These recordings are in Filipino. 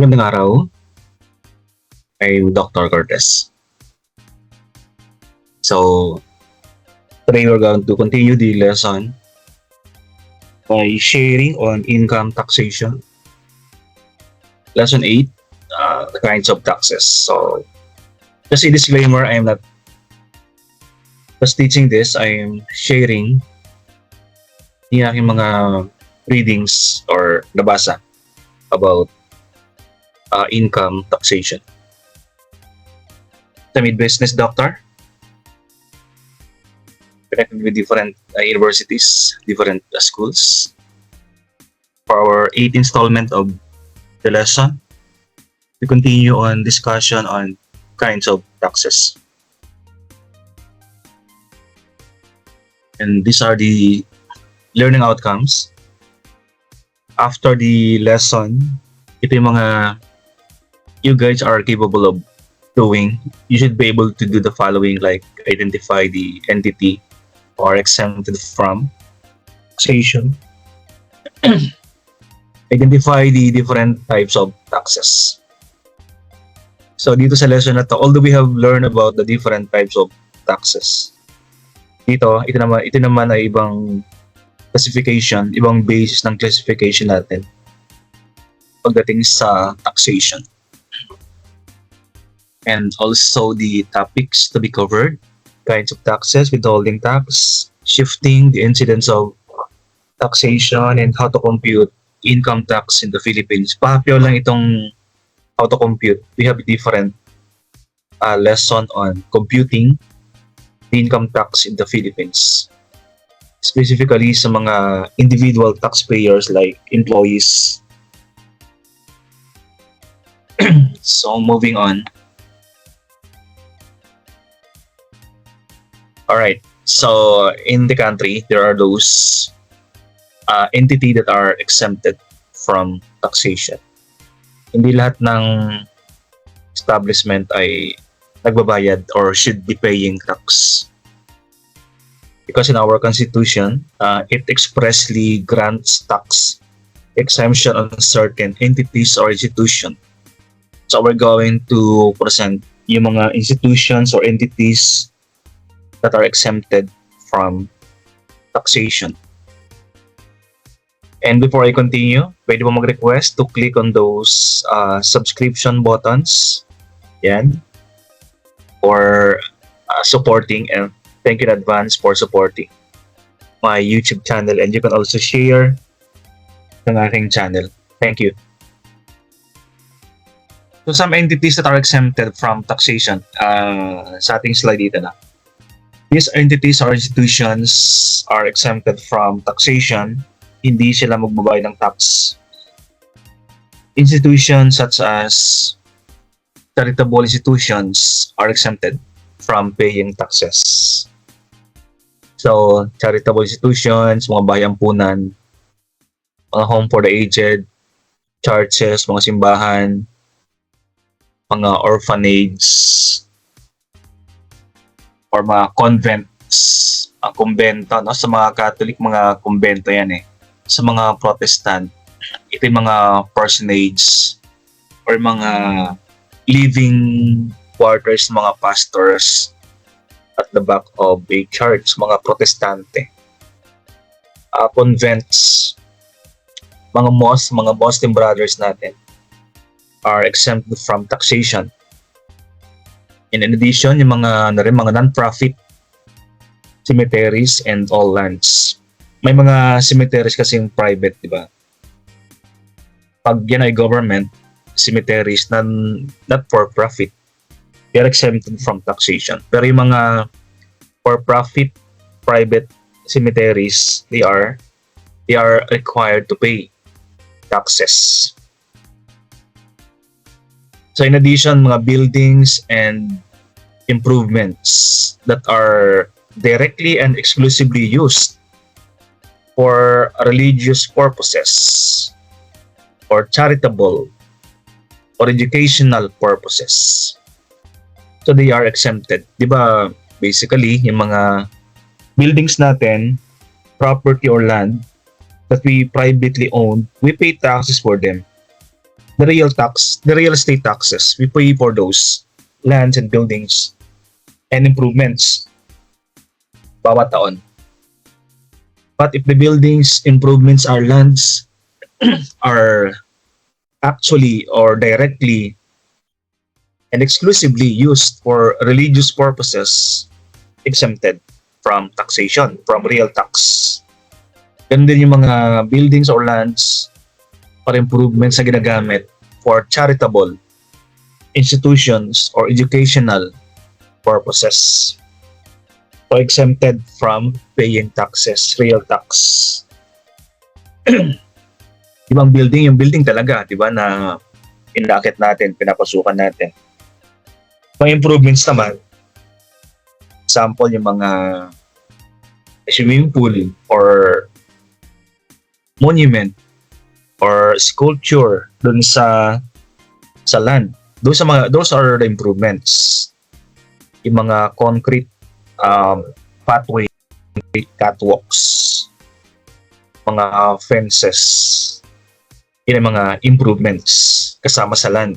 Magandang araw, I'm Dr. Cortez. So, today we're going to continue the lesson by sharing on income taxation. Lesson 8, the kinds of taxes. So, just a disclaimer, I am not just teaching this, I am sharing yung aking mga readings or nabasa about income taxation. I'm a business doctor, connected with different universities, different schools. For our 8th installment of the lesson, we continue on discussion on kinds of taxes. And these are the learning outcomes. After the lesson, ito yung mga you guys are capable of doing. You should be able to do the following, like identify the entity or exempted from taxation, identify the different types of taxes. So dito sa lesson na to, although we have learned about the different types of taxes, ito naman ay ibang classification, ibang basis ng classification natin pagdating sa taxation. And also the topics to be covered: kinds of taxes, withholding tax, shifting, the incidence of taxation, and how to compute income tax in the Philippines. Pa-pure lang itong how to compute. We have a different lesson on computing the income tax in the Philippines, specifically sa mga individual taxpayers like employees. So moving on. Alright, so in the country, there are those entity that are exempted from taxation. Hindi lahat ng establishment ay nagbabayad or should be paying tax. Because in our constitution, it expressly grants tax exemption on certain entities or institutions. So we're going to present yung mga institutions or entities that are exempted from taxation. And before I continue, pwede mo mag-request to click on those subscription buttons. Yan. For supporting, and thank you in advance for supporting my YouTube channel, and you can also share ng aking channel. Thank you. So some entities that are exempted from taxation, sa ating slide dito na. These entities or institutions are exempted from taxation. Hindi sila magbabayad ng tax. Institutions such as charitable institutions are exempted from paying taxes. So, charitable institutions, mga bayampunan, mga home for the aged, churches, mga simbahan, mga orphanage, or mga convents, kumbento, no? Sa mga Catholic, mga kumbento yan eh. Sa mga Protestant, ito yung mga parsonage or mga living quarters, mga pastors at the back of a church, mga Protestante. Convents, mga mosques, mga Muslim brothers natin are exempted from taxation. In addition, yung mga non-profit cemeteries and all lands. May mga cemeteries kasing private, di ba? Pag yan ay government cemeteries, not for profit, they are exempted from taxation. Pero yung mga for profit private cemeteries, they are required to pay taxes. So in addition, mga buildings and improvements that are directly and exclusively used for religious purposes or charitable or educational purposes. So they are exempted. Di ba, basically, yung mga buildings natin, property or land that we privately own, we pay taxes for them. the real estate taxes, we pay for those lands and buildings and improvements bawat taon. But if the buildings, improvements, or lands are actually or directly and exclusively used for religious purposes, exempted from taxation, from real tax. Ganun din yung mga buildings or lands or improvements na ginagamit for charitable institutions or educational purposes. So exempted from paying taxes, real tax. Ibang building, yung building talaga, di ba, na inakit natin, pinapasukan natin. Mga improvements naman, example, yung mga swimming pool or monument or sculpture dun sa land. Those are the improvements. Yung mga concrete pathway, catwalks, mga fences, yun ang mga improvements kasama sa land.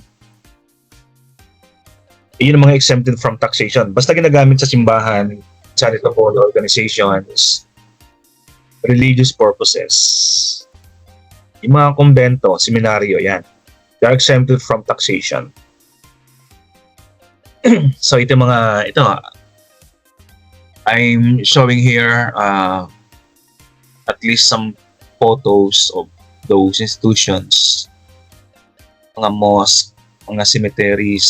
Yun ang mga exempted from taxation. Basta ginagamit sa simbahan, charitable organizations, religious purposes. Yung mga kumbento, seminaryo, yan. They are exempted from taxation. So ito I'm showing here at least some photos of those institutions. Mga mosque, mga cemeteries,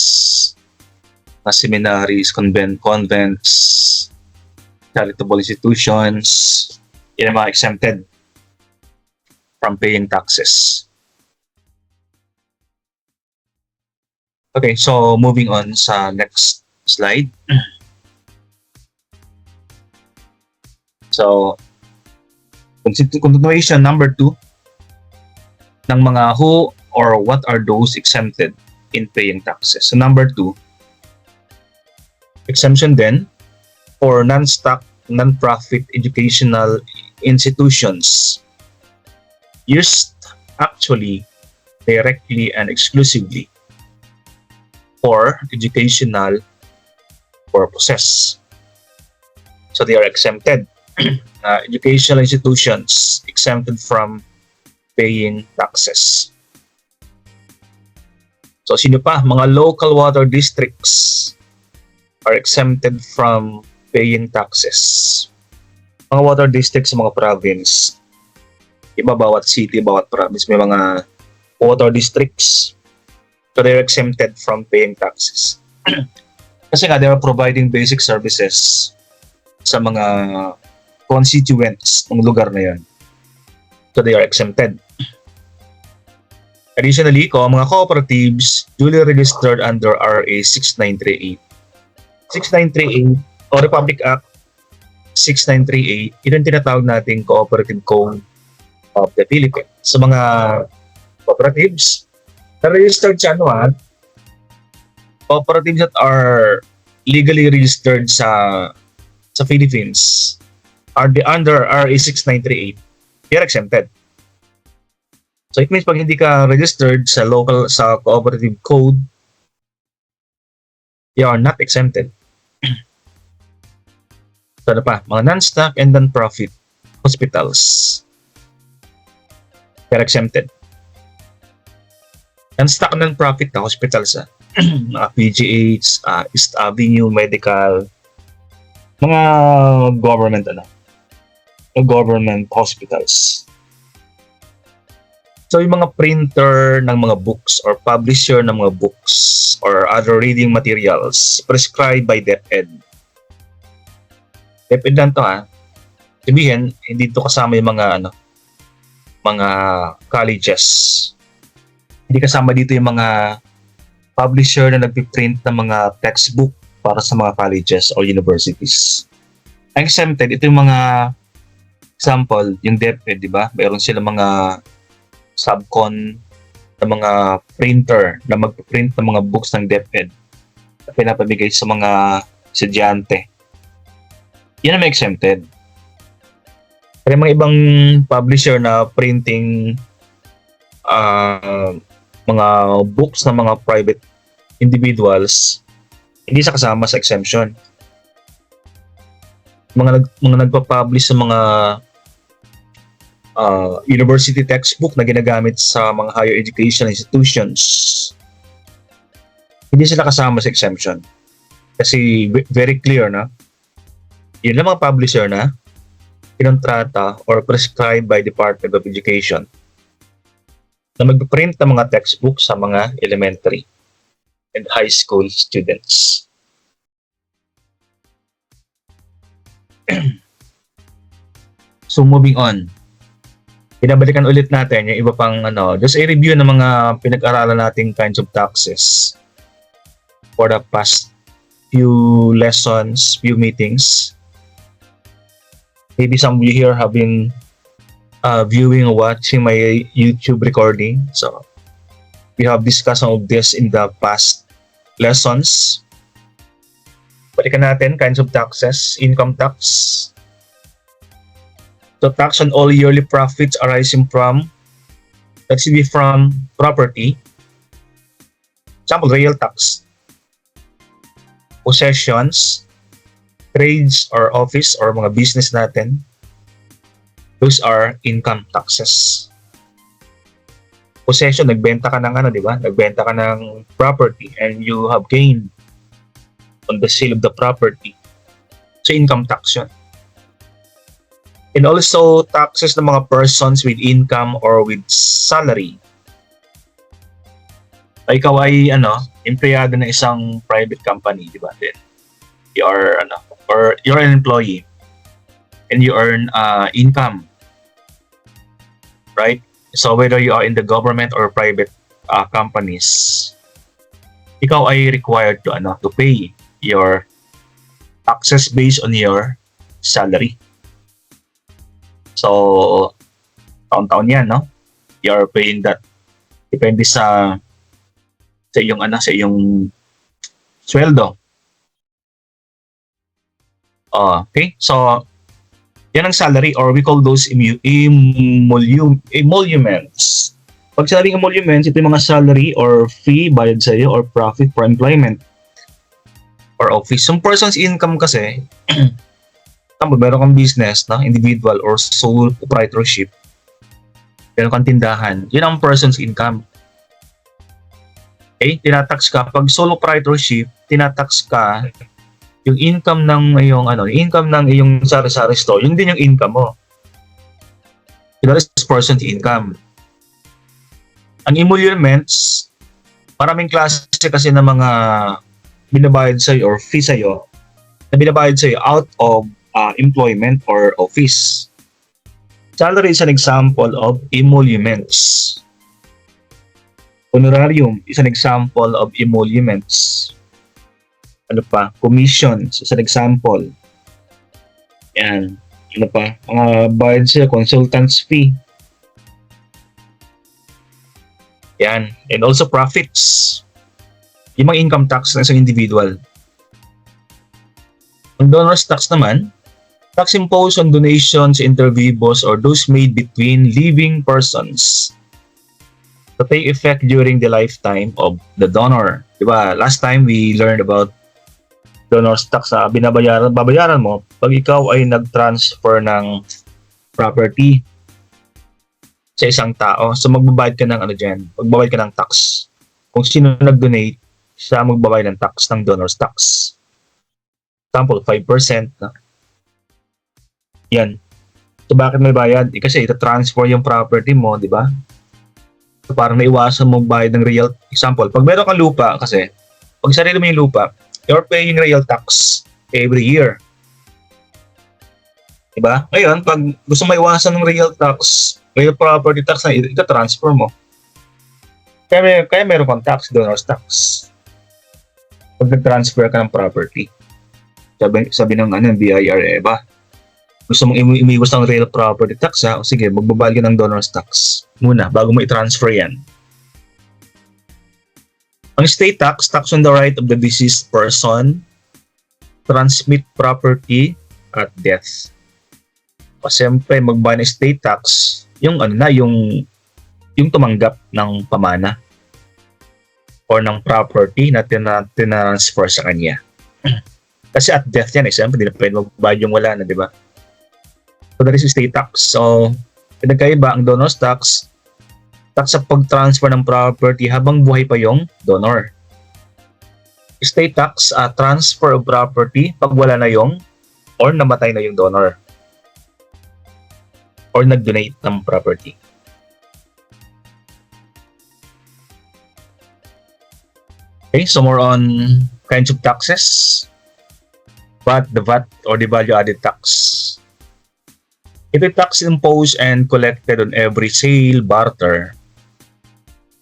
mga seminaries, convents, charitable institutions, yun ang mga exempted from paying taxes. Okay, so moving on sa next slide. So, continuation number 2 ng mga who or what are those exempted in paying taxes. So number 2, exemption then for non-stock, non-profit educational institutions used actually directly and exclusively for educational purposes. So they are exempted. Educational institutions exempted from paying taxes. So sino pa? Mga local water districts are exempted from paying taxes. Mga water districts sa mga province. Iba bawat city, bawat province may mga water districts. So they're exempted from paying taxes. Kasi nga they are providing basic services sa mga constituents ng lugar na yan. So they are exempted. Additionally, mga cooperatives duly registered under RA 6938. 6938 o Republic Act 6938, ito yung tinatawag nating Cooperative Code of the Philippines. Sa mga cooperatives na registered sa cooperatives that are legally registered sa Philippines are under RA 6938, they are exempted. So it means pag hindi ka registered sa cooperative code, you are not exempted. So ano pa? Mga non-stock and non-profit hospitals, they are exempted. Non-stock, non-profit na hospitals, mga PGH, East Avenue Medical, mga government hospitals. So yung mga printer ng mga books or publisher ng mga books or other reading materials prescribed by DepEd. DepEd lang to sabihin, hindi to kasama yung mga colleges. Hindi kasama dito yung mga publisher na nagpiprint ng mga textbook para sa mga colleges or universities. Ang exempted, ito yung mga example, yung DepEd, di ba? Mayroon sila mga subcon na mga printer na magpiprint ng mga books ng DepEd na pinapamigay sa mga estudyante. Yan ang may exempted. Pero mga ibang publisher na printing mga books ng mga private individuals, hindi siya kasama sa exemption. Mga nagpa-publish sa mga university textbook na ginagamit sa mga higher education institutions, hindi sila kasama sa exemption. Kasi very clear na, yun lang mga publisher na kinontrata or prescribed by Department of Education na mag-print ng mga textbook sa mga elementary and high school students. So moving on, binabalikan ulit natin yung iba pang just a review ng mga pinag-aralan nating kinds of taxes for the past few lessons, few meetings. Maybe some of you here have been viewing or watching my YouTube recording. So we have discussed some of this in the past lessons. Balikan natin kinds of taxes, income tax. So tax on all yearly profits arising from, let's say, from property. Example, real tax. Possessions, trades or office or mga business natin. Those are income taxes. Possession, nagbenta ka ng di ba? Nagbenta ka ng property and you have gained on the sale of the property. So income tax yun. And also taxes ng mga persons with income or with salary. Ikaw ay empleyado ng isang private company, di ba? Then you are or you're an employee and you earn income, right? So whether you are in the government or private companies, ikaw ay required to pay your taxes based on your salary. So taon-taon yan, no? You're paying that. Depende sa iyong sweldo. Okay, so yan ang salary or we call those emoluments. Pag sinabing emoluments, ito yung mga salary or fee bayad sa iyo or profit for employment or office. Some person's income kasi, meron kang business, individual or sole proprietorship, meron kang tindahan, yun ang person's income. Okay, tinatax ka. Pag sole proprietorship, tinatax ka yung income ng iyong sari-sari store, yun din yung income mo. That is person's income. Ang emoluments, maraming klase kasi ng mga binabayad sa'yo or fee sa'yo na binabayad sa'yo out of employment or office. Salary is an example of emoluments. Honorarium is an example of emoluments. Ano pa? Commissions is an example. Yan. Ano pa? Mga bayad sa consultant's fee. Yan. And also profits. Yung mga income tax ng isang individual. Ang donor's tax naman, tax imposed on donations, inter vivos, or those made between living persons to take effect during the lifetime of the donor. Diba? Last time we learned about donor's tax na babayaran mo pag ikaw ay nag-transfer ng property sa isang tao. So magbabayad ka ng magbabayad ka ng tax. Kung sino nag-donate, siya magbabayad ng tax ng donor's tax. Example, 5%. Yan. So bakit may bayad? Kasi ita-transfer yung property mo, di ba? So parang naiwasan mong bayad ng real. Example, pag meron kang lupa kasi, pag sarili mo yung lupa, you're paying real tax every year. Diba? Ngayon, pag gusto mo iwasan ng real tax, real property tax na ita-transfer mo. Kaya meron kang tax, donor's tax. Pag nag-transfer ka ng property. Sabi ng BIR, ba? Gusto mong umiwas ng real property tax, o sige, magbabayad ka ng donor's tax muna bago mo i-transfer yan. Ang estate tax, tax on the right of the deceased person, transmit property at death. O siyempre, magbayad ng estate tax, yung yung tumanggap ng pamana. or ng property na tinransfer sa kanya. Kasi at death yan, siyempre, hindi na pwede magbayad yung wala na, di ba? So, that is estate tax. So, pinagkaiba ang donor's tax, tax sa pag-transfer ng property habang buhay pa yung donor. Estate tax, transfer of property pag wala na yung or namatay na yung donor or nag-donate ng property. Okay, so more on kinds of taxes. The VAT or the value-added tax. It is tax imposed and collected on every sale, barter,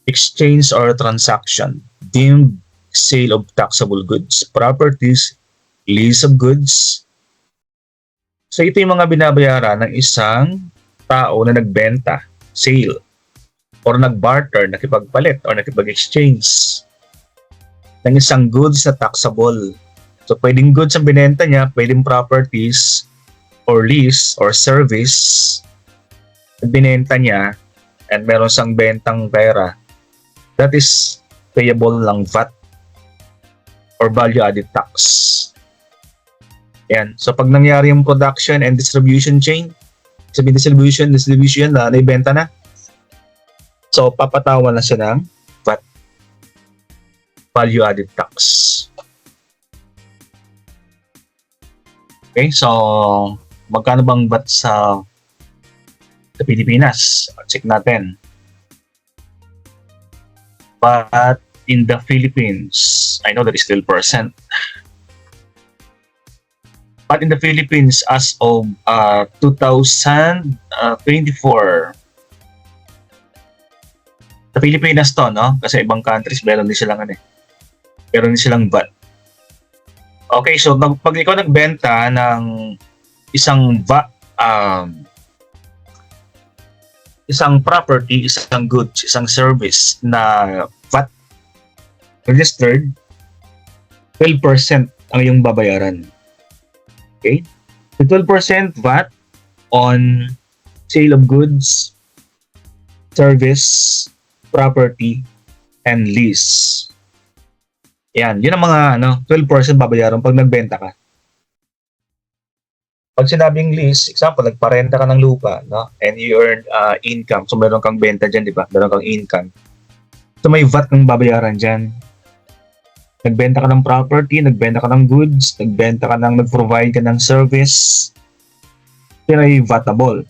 exchange, or transaction deemed sale of taxable goods, properties, lease of goods. So ito yung mga binabayaran ng isang tao na nagbenta, sale, or nagbarter, nakipagpalit, or nakipag-exchange ng isang goods na taxable. So pwedeng goods ang binenta niya, pwedeng properties, or lease, or service na binenta niya, and meron siyang bentang pera, that is payable ng VAT or value-added tax. Yan. So pag nangyari yung production and distribution chain, sabihin distribution na naibenta na, so papatawan na siya ng VAT, value-added tax. Okay, so magkano bang VAT sa Pilipinas? Check natin. But in the Philippines, I know that is 12%. But in the Philippines, as of 2024, sa Pilipinas to, no? Kasi ibang countries, meron din silang meron din silang VAT. Okay, so pag ikaw nagbenta ng isang isang property, isang goods, isang service na VAT registered, 12% ang iyong babayaran. Okay? So 12% VAT on sale of goods, service, property, and lease. Yan, yun ang mga 12% babayaran pag nagbenta ka. Pag sinabing lease, example, nagparenta ka ng lupa, no? And you earn income. So meron kang benta dyan, di ba? Meron kang income. So may VAT ng babayaran dyan. Nagbenta ka ng property, nagbenta ka ng goods, nag-provide ka ng service, yun ay VATable.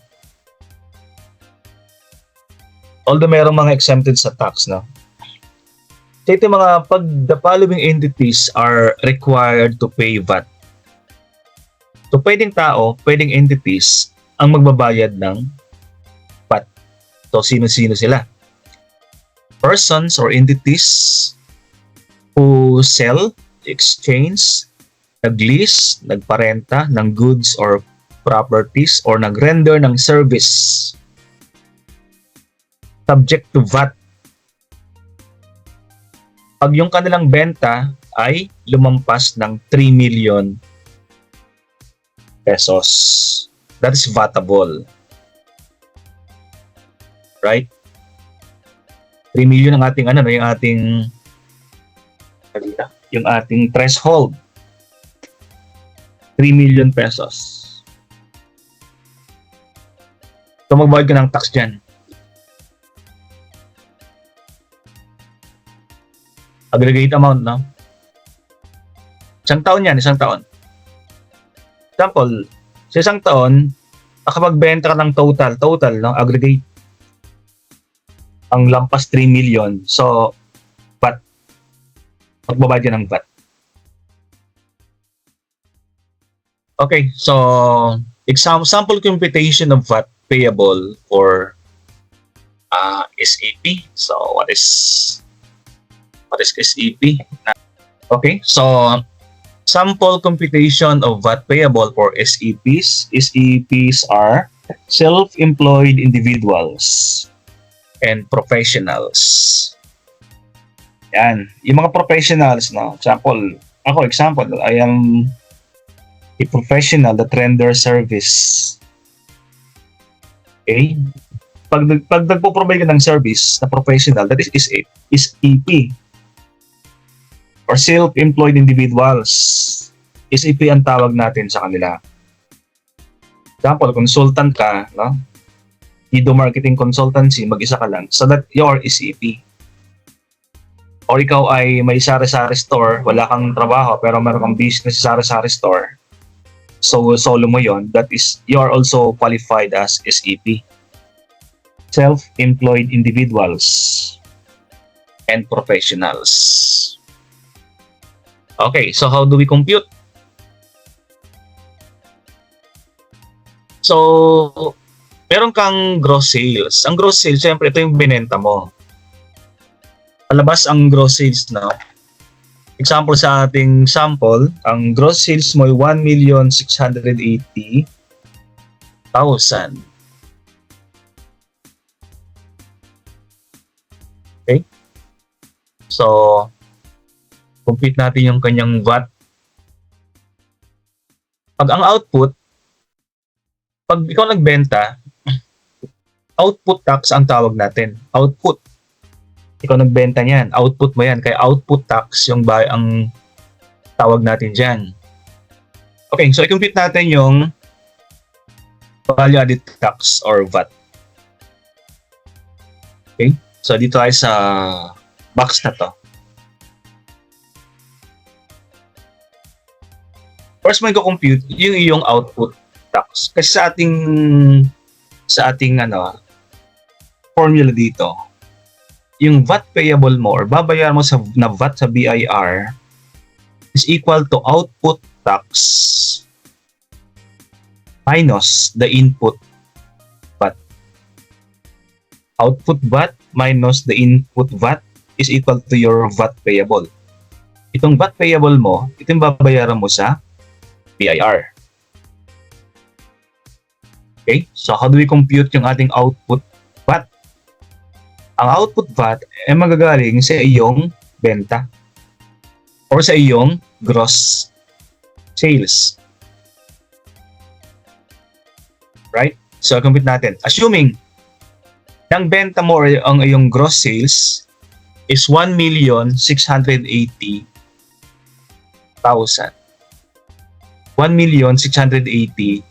Although mayroong mga exempted sa tax, no? So ito mga the following entities are required to pay VAT. So pwedeng tao, pwedeng entities ang magbabayad ng VAT. So sino-sino sila? Persons or entities who sell, exchange, nag-lease, nagparenta ng goods or properties or nag-render ng service subject to VAT pag yung kanilang benta ay lumampas ng 3 million pesos. That is VATable. Right? 3 million ang ating yung ating threshold. 3 million pesos. So magbayad ka ng tax dyan. Aggregate amount, no? Isang taon yan, isang taon. Example, sa isang taon, nakapagbenta ka ng total, no? Aggregate. Ang lampas 3 million. So, VAT. Magbabayad ka ng VAT. Okay, so, sample computation of VAT payable for SAP. So, what is SAP? Okay, so sample computation of VAT payable for SEPs. SEPs are self-employed individuals and professionals. Yan, yung mga professionals, no? Example, I am a professional that render service. Okay? Pag nagpo-provide ka ng service na professional, that is EP. or self-employed individuals. SEP ang tawag natin sa kanila. Example, consultant ka, no? You do marketing consultancy, mag-isa ka lang. So that your SEP. Or ikaw ay may sari-sari store, wala kang trabaho, pero meron kang business sa sari-sari store. So solo mo yon, that is, you are also qualified as SEP. Self-employed individuals and professionals. Okay, so how do we compute? So, meron kang gross sales. Ang gross sales, syempre, ito yung binenta mo. Palabas ang gross sales na. Example sa ating sample, ang gross sales mo ay 1,680,000. Okay? So, compute natin yung kanyang VAT. Pag ang output, pag ikaw nagbenta, output tax ang tawag natin. Output. Ikaw nagbenta niyan. Output mo yan. Kaya output tax yung ang tawag natin dyan. Okay, so i-compute natin yung value added tax or VAT. Okay, so dito tayo sa box na to. First mo i-compute yung iyong output tax. Kasi sa ating formula dito, yung VAT payable mo or babayaran mo na VAT sa BIR is equal to output tax minus the input VAT. Output VAT minus the input VAT is equal to your VAT payable. Itong VAT payable mo, ito yung babayaran mo sa BIR. Okay, so how do we compute yung ating output VAT? Ang output VAT ay magagaling sa iyong benta or sa iyong gross sales. Right? So, compute natin. Assuming ang benta mo or ang iyong gross sales is 1,680,000. 1,680,000.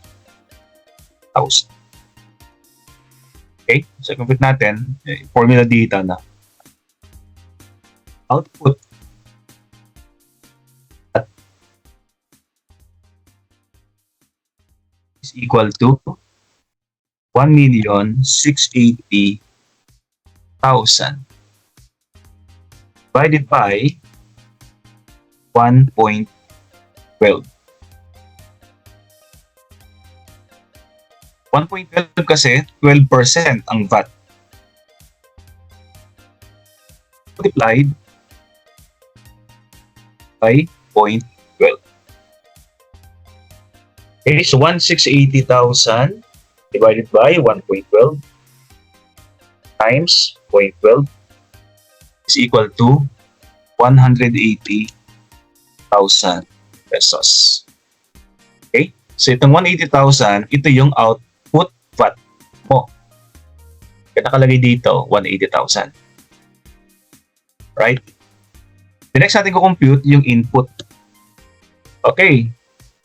Okay, so compute natin, formula dito na output is equal to 1,680,000 divided by 1.12. 1.12 kasi 12% ang VAT. Multiplied by 0.12. Okay, so 1,680,000 divided by 1.12 times 0.12 is equal to 180,000 pesos. Okay, so itong 180,000, ito yung output VAT mo. Kaya nakalagay dito, 180,000. Right? The next natin ko-compute yung input. Okay.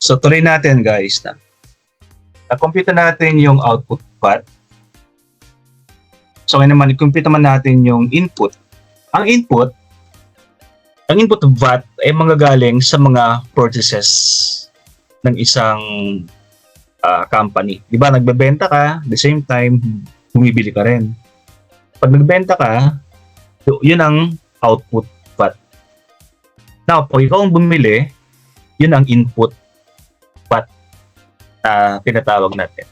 So, tuloy natin guys. Na-compute natin yung output VAT. So, ngayon naman, i-compute naman natin yung input. Ang input VAT ay manggagaling sa mga purchases ng isang company. Di ba, nagbebenta ka, the same time, bumibili ka rin. Pag nagbenta ka, yun ang output VAT. Now, pag ikaw ang bumili, yun ang input VAT na tinatawag natin.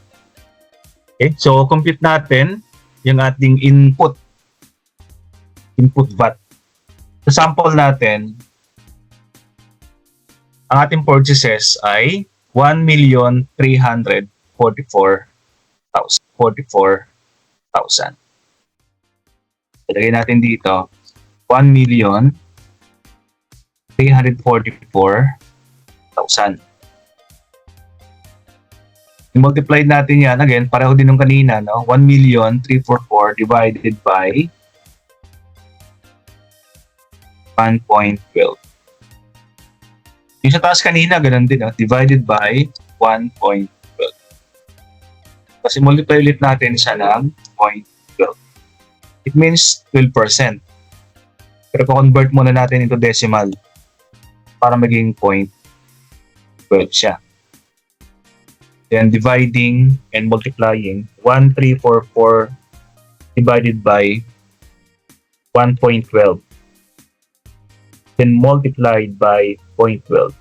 Okay, so compute natin yung ating input VAT. Sa sample natin, ang ating purchases ay 1,344,000. Ilagay natin dito 1,344,000. I-multiply natin yan. Again, pareho din ng kanina, no? 1,344 divided by 1.12. Yung sa taas kanina, ganun din, divided by 1.12. Kasi multiply ulit natin siya ng 0.12. It means 12%. Pero convert muna natin into decimal para maging 0.12 siya. Then dividing and multiplying 1344 divided by 1.12. Then multiplied by 0.12.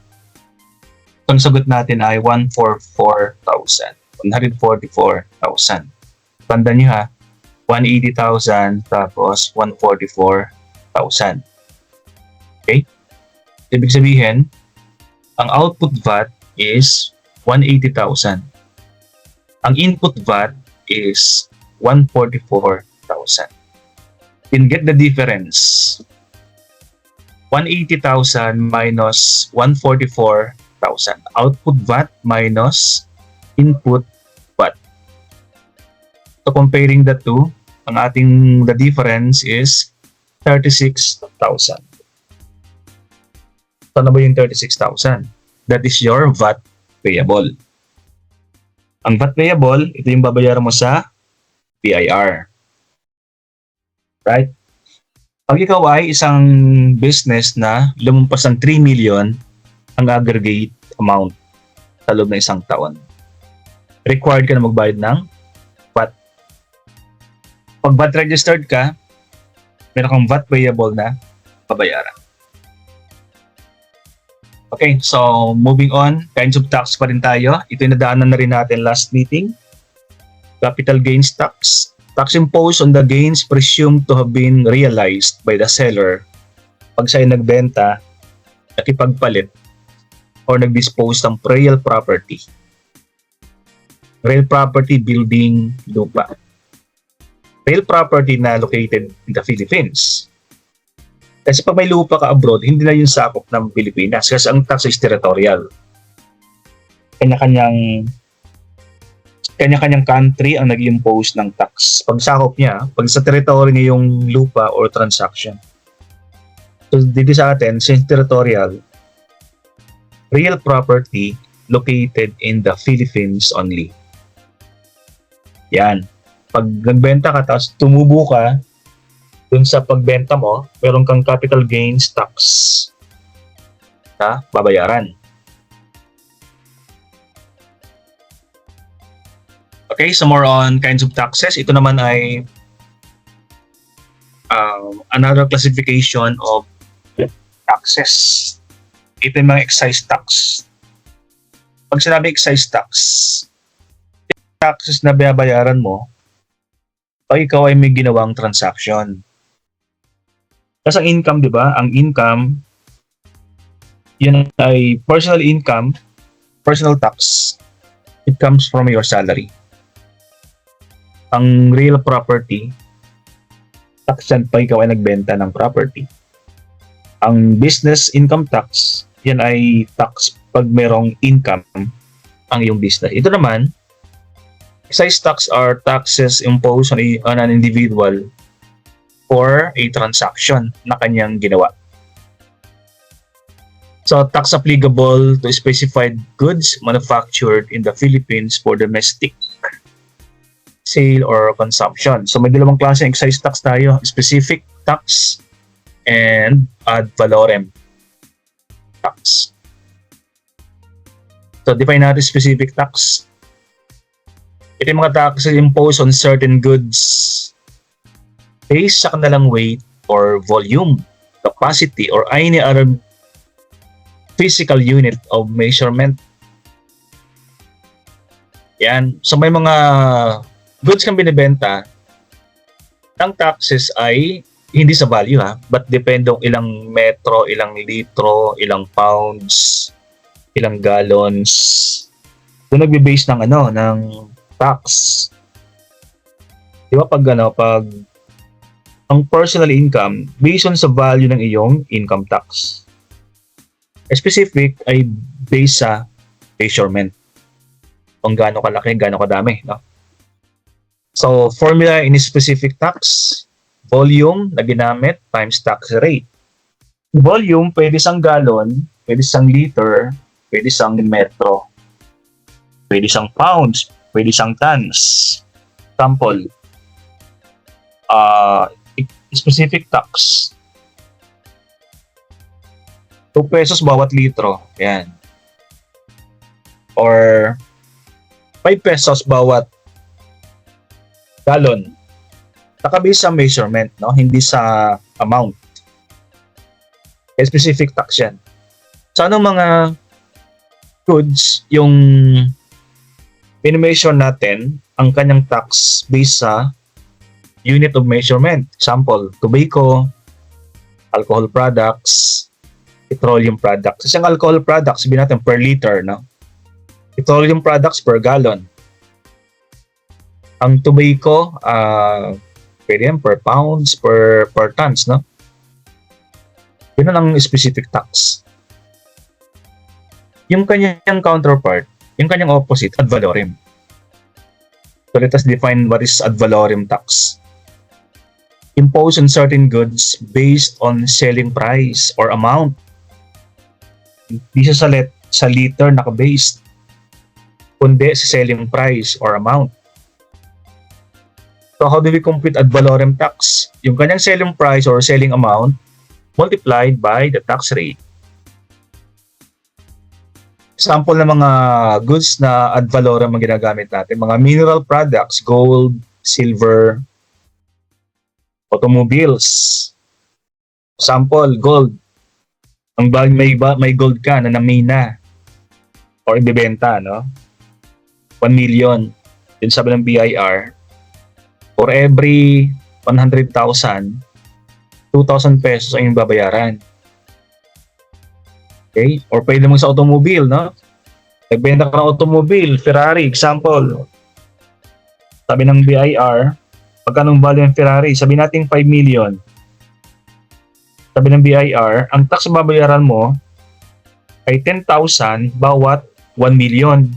Ang sagot natin ay 144,000. 144,000. Tandaan nyo ha, 180,000 tapos 144,000. Okay? Ibig sabihin, ang output VAT is 180,000. Ang input VAT is 144,000. Then get the difference. 180,000 minus 144,000. Output VAT minus input VAT. So comparing the two, the difference is 36,000. Ano ba yung 36,000? That is your VAT payable. Ang VAT payable, ito yung babayaran mo sa BIR. Right? Pag ikaw ay isang business na lumampas ng 3 million ang aggregate amount sa loob ng isang taon, required ka na magbayad ng VAT. Pag VAT registered ka, meron kang VAT payable na babayaran. Okay, so moving on, kinds of tax pa rin tayo. Ito yung nadaanan na rin natin last meeting. Capital gains tax. Tax imposed on the gains presumed to have been realized by the seller pag siya'y nagbenta, nakipagpalit, or nag-dispose ng real property. Real property, building, lupa. Real property na located in the Philippines. Kasi pag may lupa ka abroad, hindi na yun sakop ng Pilipinas kasi ang tax is territorial. Kanya-kanyang country ang nag-impose ng tax. Pag sakop niya, pag sa territory niya yung lupa or transaction. So dito sa atin, since territorial, real property located in the Philippines only. Yan. Pag nagbenta ka, tapos tumubo ka, dun sa pagbenta mo, meron kang capital gains tax na babayaran. Okay, so more on kinds of taxes. Ito naman ay another classification of taxes. Ito yung mga excise tax. Pag sinabi excise tax, taxes na bayaran mo pag ikaw ay may ginawang transaction. Kasi ang income, di ba? Ang income, yan ay personal income, personal tax. It comes from your salary. Ang real property, tax yan pag ikaw ay nagbenta ng property. Ang business income tax, yan ay tax pag merong income ang iyong business. Ito naman, excise tax are taxes imposed on an individual for a transaction na kanyang ginawa. So, tax applicable to specified goods manufactured in the Philippines for domestic sale or consumption. So, may dalawang klase ng excise tax tayo. Specific tax and ad valorem tax. So, define natin specific tax. Ito yung mga taxes imposed on certain goods based sa kanilang weight or volume, capacity, or any other physical unit of measurement. Yan. So may mga goods kang binibenta, ang taxes ay hindi sa value but depende kung ilang metro, ilang litro, ilang pounds, ilang gallons. Doon nagbe-base ng tax. Di ba pag ang personal income based on sa value ng iyong income tax. Specific ay based sa measurement. Kung gaano kalaki, gaano kadami, no? So, formula in specific tax, volume na ginamit times tax rate. Volume, pwede 1 gallon pwede isang liter, pwede isang metro, pwede isang pounds, pwede isang tons. Example, specific tax. 2 pesos bawat litro. Yan. Or 5 pesos bawat galon. Nakabase sa measurement, no? Hindi sa amount. Specific tax yan. Sa anong mga goods yung in-measure natin ang kanyang tax based sa unit of measurement. Example, tobacco, alcohol products, petroleum products. Kasi ang alcohol products, sabihin natin per liter, no? Petroleum products per gallon. Ang tobacco, pwede yan per pounds, per tons, no? Yun ang specific tax. Yung kanyang counterpart, yung kanyang opposite, ad valorem. So let us define what is ad valorem tax. Impose on certain goods based on selling price or amount. Hindi siya sa liter naka-based, kundi sa selling price or amount. So how do we compute ad valorem tax? Yung kanyang selling price or selling amount multiplied by the tax rate. Example ng mga goods na ad valorem ang ginagamit natin, mga mineral products, gold, silver, automobiles. Example, gold. Ang may gold ka na namina or ibebenta, no? 1 million. Din sabi ng BIR, for every 100,000, 2,000 pesos ang yung babayaran. Okay? Or pwede mo sa automobile, no? Nagbenta ka ng automobile, Ferrari, example. Sabi ng BIR, pagkanong value ng Ferrari, sabi natin 5 million. Sabi ng BIR, ang tax babayaran mo ay 10,000 bawat 1 million.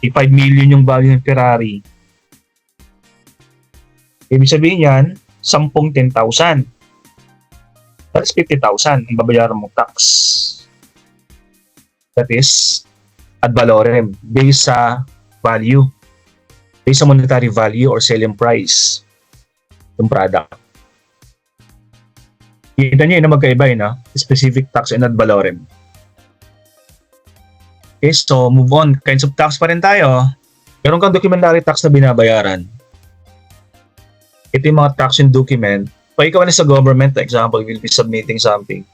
5 million yung value ng Ferrari. Ibig sabihin yan, 10 10,000. That's 50,000 ang babayaran mo tax. That is ad valorem, based sa value, based sa monetary value or selling price ng product. Kita nyo yun na magkaiba yun, no? Specific tax and ad valorem. Okay, so move on. Kinds of tax pa rin tayo. Meron kang documentary tax na binabayaran. Ito yung mga tax and document. Pag ikaw na sa government, example, will be submitting something.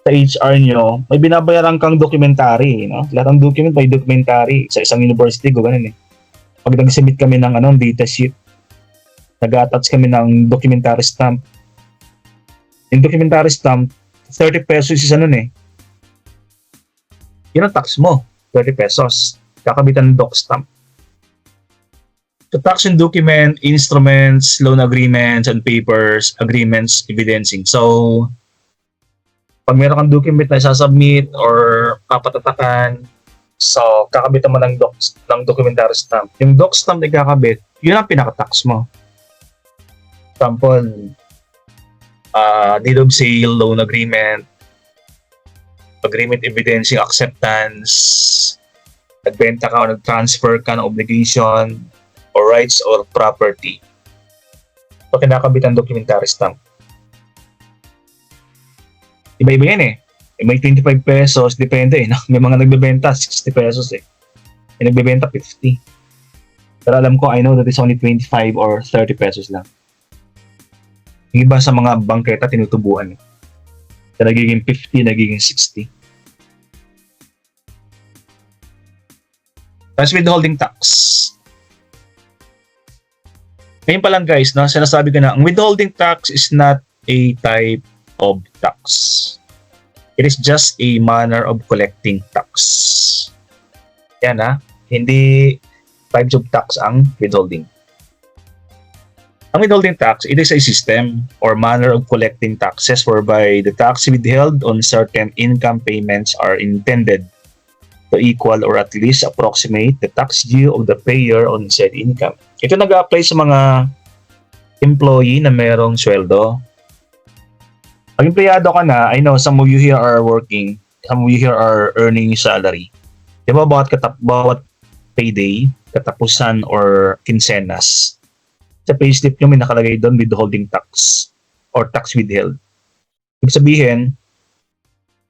Sa HR nyo, may binabayaran kang documentary, no? Lahat ng document may documentary. Sa isang university, ganun eh. Pag nag-submit kami ng data sheet, nag-attach kami ng documentary stamp. Yung documentary stamp, 30 pesos isa nun eh. Yun ang tax mo, 30 pesos. Kakabitan ng doc stamp. So tax and document, instruments, loan agreements and papers, agreements, evidencing. So, pag meron kang document na isasubmit or papatatakan, so kakabitan mo ng documentary stamp. Yung doc stamp na kakabit, yun ang pinaka-tax mo. Example, deed of sale, loan agreement, agreement evidencing acceptance, nagbenta ka o nag-transfer ka ng obligation or rights or property. So, kinakabit ang documentary stamp. Iba-iba yan eh. May 25 pesos, depende eh. May mga nagbebenta, 60 pesos eh. May nagbebenta, 50. Pero alam ko, I know that it's only 25 or 30 pesos lang. Yung iba sa mga bangketa, tinutubuan eh. So, nagiging 50, nagiging 60. Tapos withholding tax. Ngayon pa lang guys, no, sinasabi ko na, ang withholding tax is not a type of tax. It is just a manner of collecting tax. Yan ha, hindi types of tax ang withholding. Ang withholding tax, it is a system or manner of collecting taxes whereby the tax withheld on certain income payments are intended to equal or at least approximate the tax due of the payer on said income. Ito nag-apply sa mga employee na merong sweldo. Pag empleyado ka na, I know some of you here are working, some of you here are earning salary. Di ba bawat payday, katapusan or kinsenas, sa payslip nyo may nakalagay doon withholding tax or tax withheld. Ibig sabihin,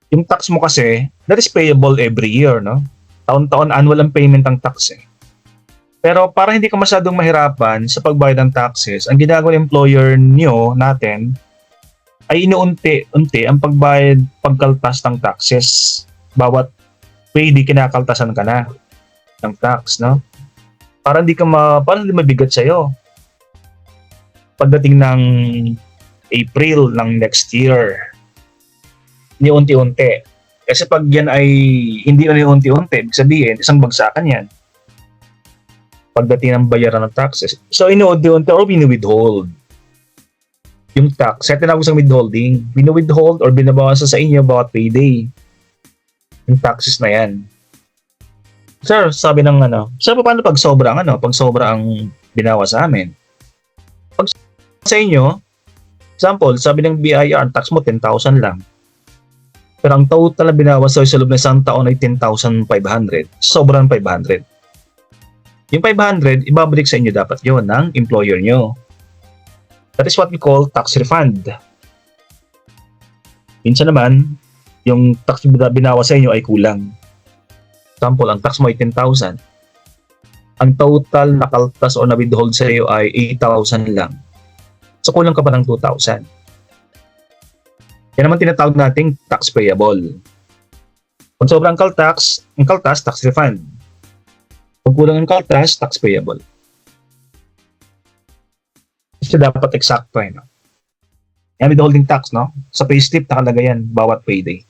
yung tax mo kasi, that is payable every year, no? Taon-taon annual ang payment ng tax eh. Pero para hindi ka masyadong mahirapan sa pagbayad ng taxes, ang ginagawa ng employer nyo natin ay inuunti-unti ang pagkaltas ng taxes. Bawat payday kinakaltasan ka na ng tax, no? Para hindi mabigat sa'yo. Pagdating ng April ng next year, unti-unti. Kasi pag yan ay hindi unti-unti, ibig sabihin, isang bagsakan yan. Pagdating ng bayaran ng taxes. So, inuunti-unti or withhold yung tax. Kaya tinawag sa withholding. Withhold or binabawasan sa inyo bawat payday. Yung taxes na yan. Sir, sabi ng sir, paano pag sobra ang binawas sa amin? Pag sa inyo, example, sabi ng BIR, tax mo 10,000 lang. Pero ang total na binawas sa loob ng isang taon ay 10,500. Sobrang 500. Yung 500, ibabalik sa inyo dapat yon ng employer nyo. That is what we call tax refund. Minsan naman, yung tax na binawas sa inyo ay kulang. Example, ang tax mo ay 10,000. Ang total na kaltas o na withhold sa iyo ay 8,000 lang. So kulang ka pa ng 2,000. Yan naman tinatawag nating tax payable. Kung sobrang kaltas, tax refund. Kung kulang ang kaltas, tax payable. Kasi dapat eksakto no? Yan withholding tax, no? Sa payslip, nakalagay yan, bawat payday.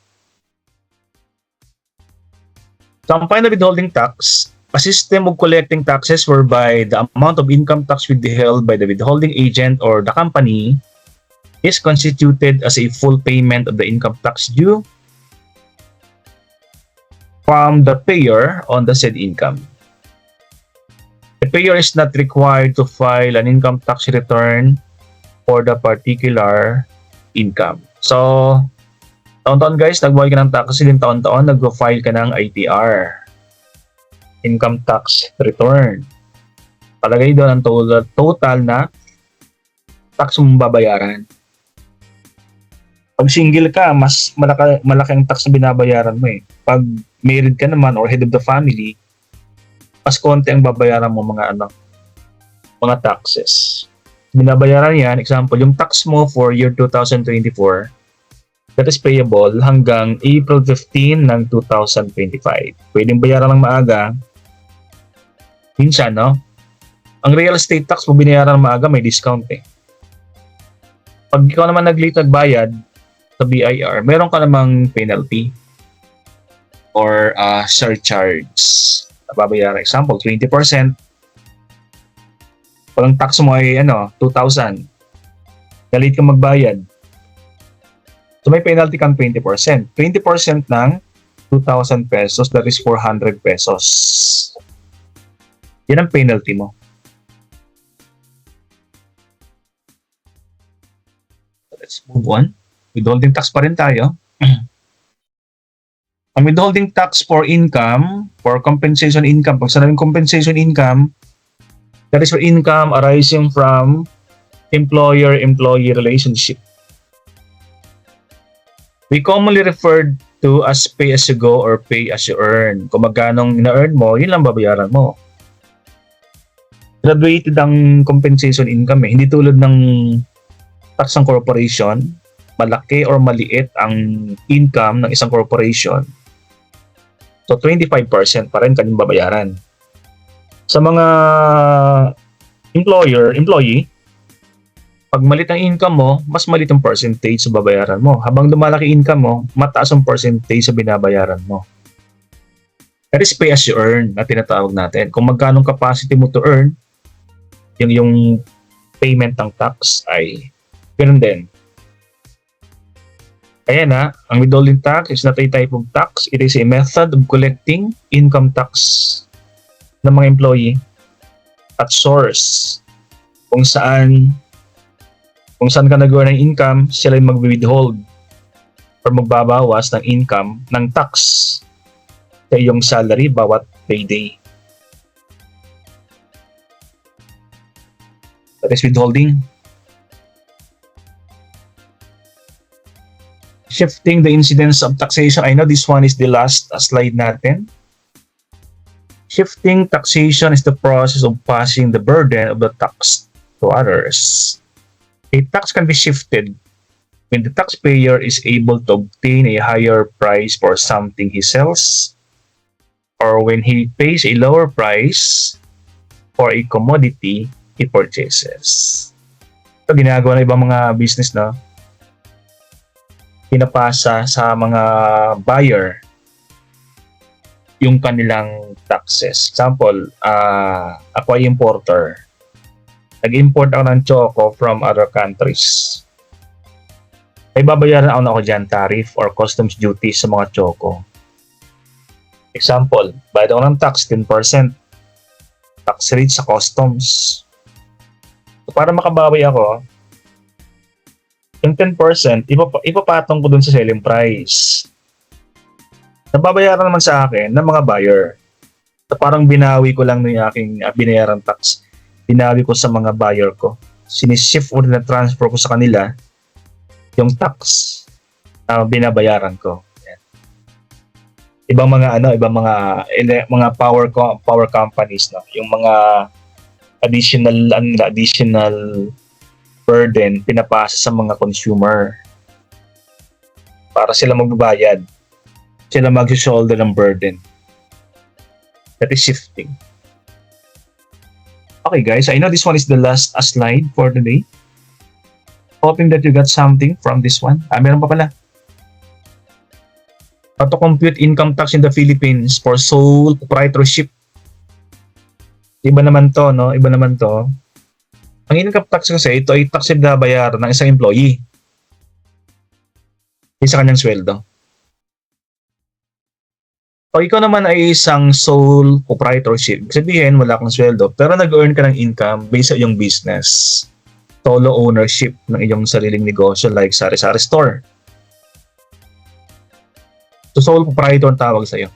So, ang final withholding tax, a system of collecting taxes whereby the amount of income tax withheld by the withholding agent or the company is constituted as a full payment of the income tax due from the payer on the said income. The payer is not required to file an income tax return for the particular income. So, taon-taon guys, nag-file ka ng tax, din taon-taon nag-file ka ng ITR, income tax return. Palagay doon ang total na tax mong babayaran. Pag single ka, mas malaki ang tax na binabayaran mo eh. Pag married ka naman or head of the family, mas konti ang babayaran mo mga taxes. Binabayaran yan, example, yung tax mo for year 2024, that is payable hanggang April 15 ng 2025. Pwedeng bayaran ng maaga. Minsan, no? Ang real estate tax mo binayaran ng maaga, may discount eh. Pag ikaw naman nag-late nagbayad sa BIR, meron ka namang penalty or surcharge. Nababayaran. Example, 20%. Pag ang tax mo ay 2,000, na-late ka magbayad. So may penalty kang 20%. 20% ng 2,000 pesos, that is 400 pesos. Yan ang penalty mo. Let's move on. Withholding tax pa rin tayo. Ang withholding tax for income, for compensation income, pag sinabing compensation income, that is for income arising from employer-employee relationship. We commonly referred to as pay as you go or pay as you earn. Kung magkanong na-earn mo, yun lang babayaran mo. Graduated ang compensation income eh. Hindi tulad ng tax ng corporation, malaki or maliit ang income ng isang corporation. So 25% pa rin kanyang babayaran. Sa mga employee, pag malit ang income mo, mas malit ang percentage sa babayaran mo. Habang lumalaki income mo, mataas ang percentage sa binabayaran mo. That is pay as you earn na tinatawag natin. Kung magkano capacity mo to earn, yung payment ng tax ay ganoon din. Ayan ang withholding tax is not a type of tax. It is a method of collecting income tax ng mga employee at source kung saan Kung saan ka nag-earn ng income, sila yung mag-withhold or magbabawas ng income ng tax sa iyong salary bawat payday. That is withholding. Shifting the incidence of taxation. I know this one is the last slide natin. Shifting taxation is the process of passing the burden of the tax to others. A tax can be shifted when the taxpayer is able to obtain a higher price for something he sells, or when he pays a lower price for a commodity he purchases. Ito ginagawa ng ibang mga business na pinapasa sa mga buyer yung kanilang taxes. Example, ako ay importer. Nag-import ako ng choco from other countries. Ay babayaran ako dyan tariff or customs duty sa mga choco. Example, bayad ako ng tax 10%. Tax rate sa customs. So, para makabawi ako, yung 10%, ipapatong ko dun sa selling price. Nababayaran naman sa akin ng mga buyer. So, parang binawi ko lang ng aking binayaran tax. Binawi ko sa mga buyer ko. Sinishift o na transfer ko sa kanila yung tax na binabayaran ko. Yan. Ibang mga power companies, no, yung mga additional burden pinapasa sa mga consumer para sila magbabayad, sila mag-shoulder ng burden. That is shifting. Okay guys, I know this one is the last slide for today. Hoping that you got something from this one. Meron pa pala. How to compute income tax in the Philippines for sole proprietorship. Iba naman to, no? Iba naman to. Ang income tax kasi, ito ay tax na bayaran ng isang employee. Sa kanyang sweldo. O ikaw naman ay isang sole proprietorship. Sabihin, wala kang sweldo, pero nag-earn ka ng income based sa iyong business. Solo ownership ng iyong sariling negosyo like sari-sari store. So, sole proprietor ang tawag sa iyo.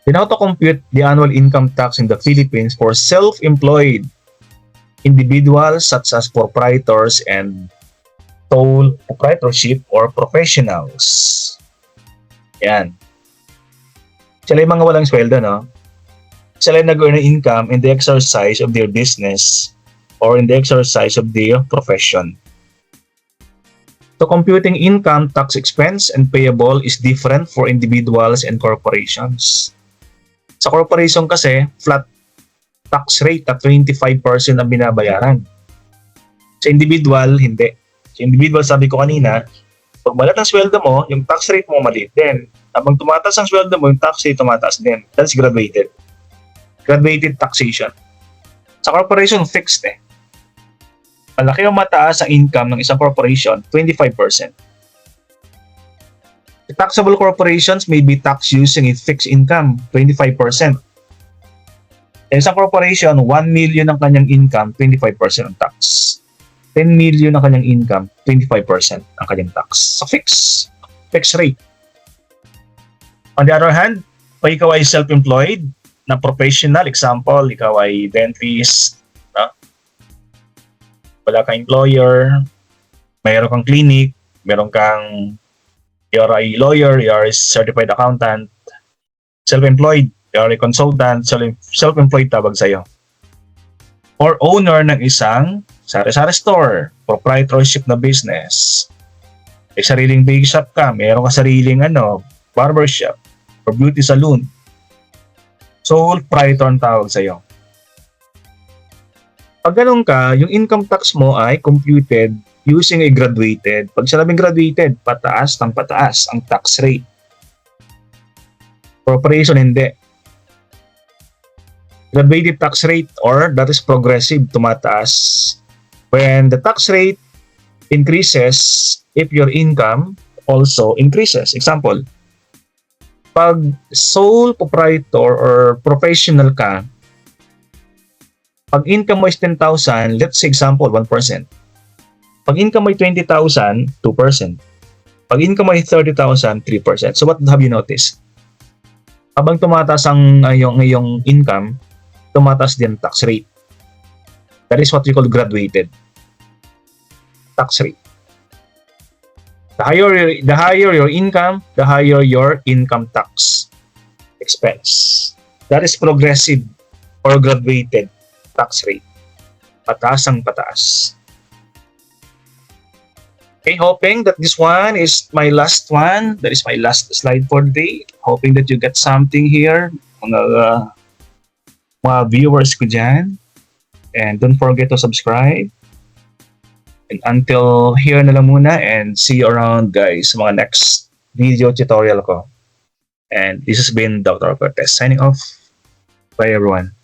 Then how to compute the annual income tax in the Philippines for self-employed individuals such as proprietors and sole proprietorship or professionals. Yan. Sila yung mga walang sweldo, no? Sila yung nag-earn ng income in the exercise of their business or in the exercise of their profession. So computing income tax expense and payable is different for individuals and corporations. Sa corporation kasi, flat tax rate at 25% ang binabayaran. Sa individual, hindi. Sa individual, sabi ko kanina, pag malat ang sweldo mo, yung tax rate mo maliit din. Habang tumataas ang sweldo mo, yung tax rate tumataas din. That's graduated. Graduated taxation. Sa corporation, fixed eh. Malaki o mataas ang income ng isang corporation, 25%. The taxable corporations may be taxed using a fixed income, 25%. Isang corporation, 1 million ang kanyang income, 25% ang tax. 10 million ang kanyang income, 25% ang kanyang tax. So fixed rate. On the other hand, pag ikaw ay self-employed na professional, example, ikaw ay dentist, no? Wala kang employer, mayroon kang clinic, you're a lawyer, you're a certified accountant, self-employed, you're a consultant, self-employed tawag sa'yo. Or owner ng isang sari-sari store, proprietorship na business. May sariling bake shop ka, mayroon ka sariling barbershop or beauty salon. Sole proprietor ang tawag sa'yo. Pag ganun ka, yung income tax mo ay computed using a graduated. Pag sinabing graduated, pataas ang tax rate. Corporation, hindi. Graduated tax rate or that is progressive, tumataas. When the tax rate increases, if your income also increases. Example, pag sole proprietor or professional ka, Pag income mo is 10,000, let's say example, 1%. Pag income mo ay 20,000, 2%. Pag income mo ay 30,000, 3%. So what have you noticed? Habang tumataas ang iyong income, tumataas din tax rate. That is what we call graduated tax rate. The higher your income, the higher your income tax expense. That is progressive or graduated tax rate. Pataas ang pataas. Okay, hoping that this one is my last one. That is my last slide for today. Hoping that you get something here, mga viewers ko dyan. And don't forget to subscribe. And until here na lang muna, and see you around guys sa mga next video tutorial ko. And this has been Dr. Cortez signing off. Bye everyone.